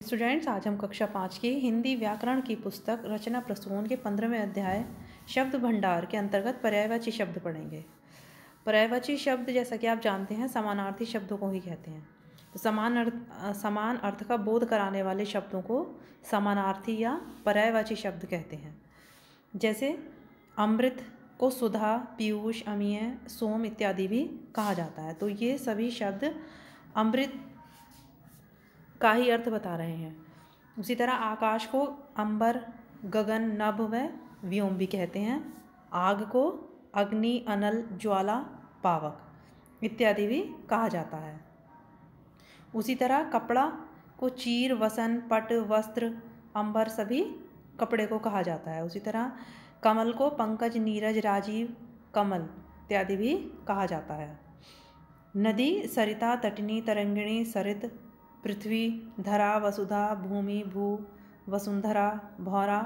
Students, आज हम कक्षा 5 की हिंदी व्याकरण की पुस्तक रचना प्रसून के 15वें अध्याय शब्द भंडार के अंतर्गत पर्यायवाची शब्द पढ़ेंगे। पर्यायवाची शब्द जैसा कि आप जानते हैं समानार्थी शब्दों को ही कहते हैं। तो समान अर्थ का बोध कराने वाले शब्दों को समानार्थी या पर्यायवाची शब्द कहते हैं। जैसे अमृत को सुधा, पीयूष, अमीय, सोम इत्यादि भी कहा जाता है। तो ये सभी शब्द अमृत का ही अर्थ बता रहे हैं। उसी तरह आकाश को अंबर, गगन, नभ व व्योम भी कहते हैं। आग को अग्नि, अनल, ज्वाला, पावक इत्यादि भी कहा जाता है। उसी तरह कपड़ा को चीर, वसन, पट, वस्त्र, अंबर सभी कपड़े को कहा जाता है। उसी तरह कमल को पंकज, नीरज, राजीव, कमल इत्यादि भी कहा जाता है। नदी सरिता, तटिनी, तरंगिणी, सरित, पृथ्वी, धरा, वसुधा, भूमि, भू, वसुंधरा, भौरा,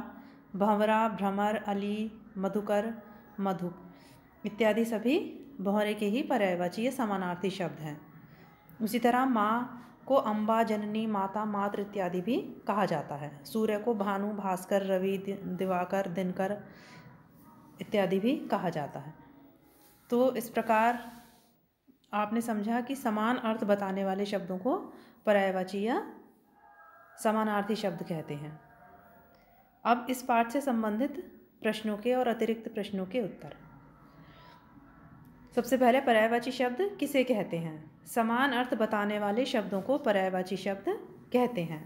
भंवरा, भ्रमर, अली, मधुकर, मधुक इत्यादि सभी भौरे के ही पर्यायवाची या समानार्थी शब्द हैं। उसी तरह माँ को अम्बा, जननी, माता, मातृ इत्यादि भी कहा जाता है। सूर्य को भानु, भास्कर, रवि, दिवाकर, दिनकर इत्यादि भी कहा जाता है। तो इस प्रकार आपने समझा कि समान अर्थ बताने वाले शब्दों को पर्यायवाची या समानार्थी शब्द कहते हैं। अब इस पाठ से संबंधित प्रश्नों के और अतिरिक्त प्रश्नों के उत्तर। सबसे पहले पर्यायवाची शब्द किसे कहते हैं? समान अर्थ बताने वाले शब्दों को पर्यायवाची शब्द कहते हैं।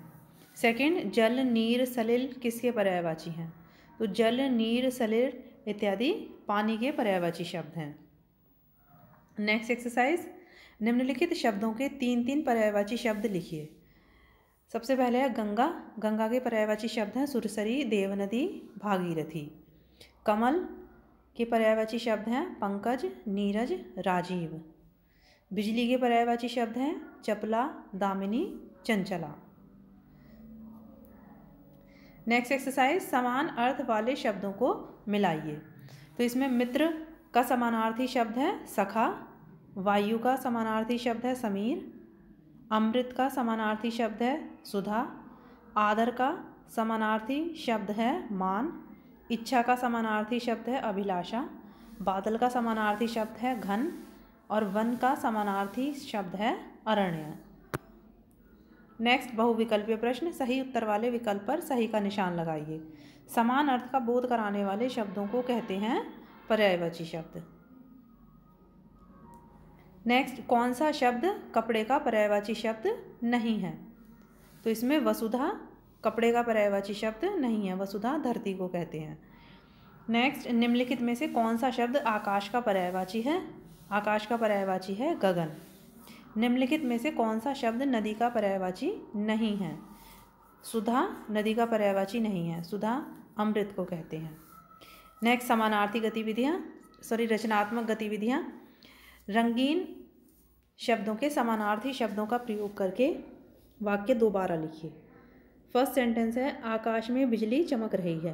सेकंड, जल, नीर, सलिल किसके पर्यायवाची हैं? तो जल, नीर, सलिल इत्यादि पानी के पर्यायवाची शब्द हैं। नेक्स्ट एक्सरसाइज, निम्नलिखित शब्दों के 3 पर्यायवाची शब्द लिखिए। सबसे पहले है गंगा। गंगा के पर्यायवाची शब्द हैं सुरसरी, देवनदी, भागीरथी। कमल के पर्यायवाची शब्द हैं पंकज, नीरज, राजीव। बिजली के पर्यायवाची शब्द हैं चपला, दामिनी, चंचला। नेक्स्ट एक्सरसाइज, समान अर्थ वाले शब्दों को मिलाइए। तो इसमें मित्र का समानार्थी शब्द है सखा, वायु का समानार्थी शब्द है समीर, अमृत का समानार्थी शब्द है सुधा, आदर का समानार्थी शब्द है मान, इच्छा का समानार्थी शब्द है अभिलाषा, बादल का समानार्थी शब्द है घन और वन का समानार्थी शब्द है अरण्य। नेक्स्ट, बहुविकल्पीय प्रश्न। सही उत्तर वाले विकल्प पर सही का निशान लगाइए। समान अर्थ का बोध कराने वाले शब्दों को कहते हैं पर्यायवाची शब्द। नेक्स्ट, कौन सा शब्द कपड़े का पर्यायवाची शब्द नहीं है? तो इसमें वसुधा कपड़े का पर्यायवाची शब्द नहीं है, वसुधा धरती को कहते हैं। नेक्स्ट, निम्नलिखित में से कौन सा शब्द आकाश का पर्यायवाची है? आकाश का पर्यायवाची है गगन। निम्नलिखित में से कौन सा शब्द नदी का पर्यायवाची नहीं है? सुधा नदी का पर्यायवाची नहीं है, सुधा अमृत को कहते हैं। नेक्स्ट, समानार्थी गतिविधियाँ रचनात्मक गतिविधियाँ। रंगीन शब्दों के समानार्थी शब्दों का प्रयोग करके वाक्य दोबारा लिखिए। फर्स्ट सेंटेंस है आकाश में बिजली चमक रही है।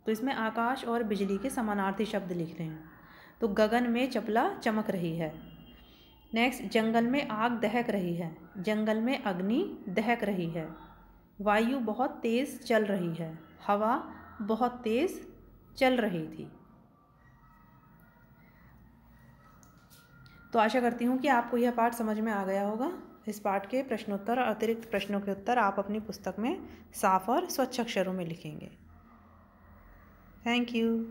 तो इसमें आकाश और बिजली के समानार्थी शब्द लिख रहे हैं। तो गगन में चपला चमक रही है। नेक्स्ट, जंगल में आग दहक रही है, जंगल में अग्नि दहक रही है। वायु बहुत तेज़ चल रही है, हवा बहुत तेज़ चल रही थी। तो आशा करती हूँ कि आपको यह पाठ समझ में आ गया होगा। इस पाठ के प्रश्नोत्तर और अतिरिक्त प्रश्नों के उत्तर आप अपनी पुस्तक में साफ और स्वच्छ अक्षरों में लिखेंगे। Thank you.